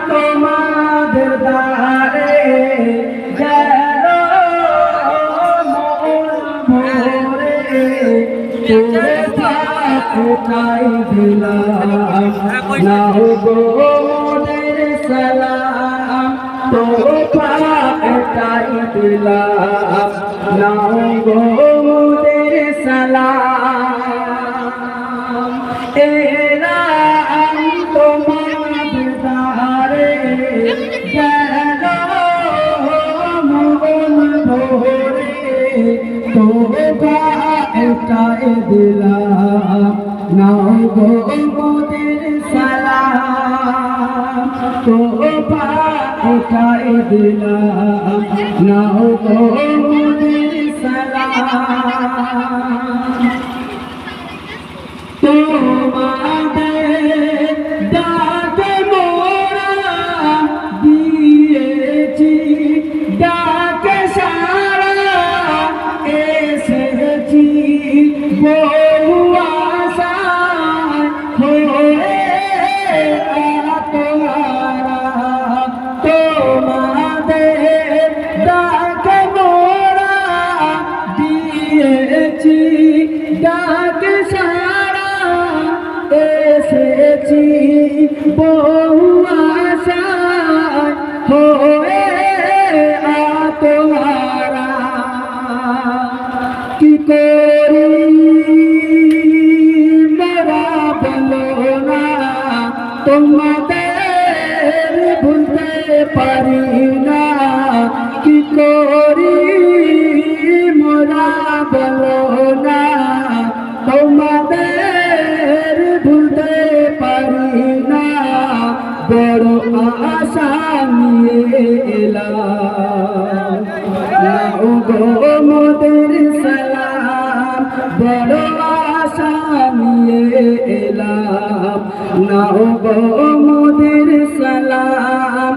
তোমাদের দ্বারে গেল ভোরে তোরে পাঠাই দিলাম নাও গো মোদের সালাম তোরে পাঠাই দিলাম নাও গো মোদের সালাম এলাম তোমাদের দ্বারে গেল মন ভোরে তোরে পাঠাই দিলাম নাও গো মোদের সালাম তোরে পাঠাই দিলাম নাও গো মোদের সালাম তোমাদের ডাকে মোরা দিয়েছি ডাকে সারা এসেছি বহু আশায় হয়ে আতহারা তোমাদের ডাকে মোরা দিয়েছি ডাকে সারা এসেছি বহু আশায় হয়ে আতহারা কি করি মোরা বলো না তোমাদের ভুলতে পারি না কি করি মোরা বলো না তোমাদের ভুলতে পারি না বড় আশা নিয়ে এলাম নাও গো মোদের সালাম বড় আশা নিয়ে এলাম নাও গো মোদের সালাম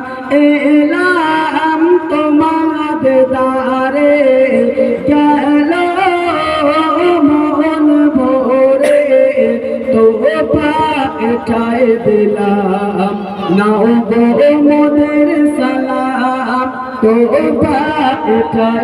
এলাম তোমাদের দ্বারে গেল মন ভোরে তোরে পাঠাই দিলাম নাও গো মোদের সালাম তোরে পাঠাই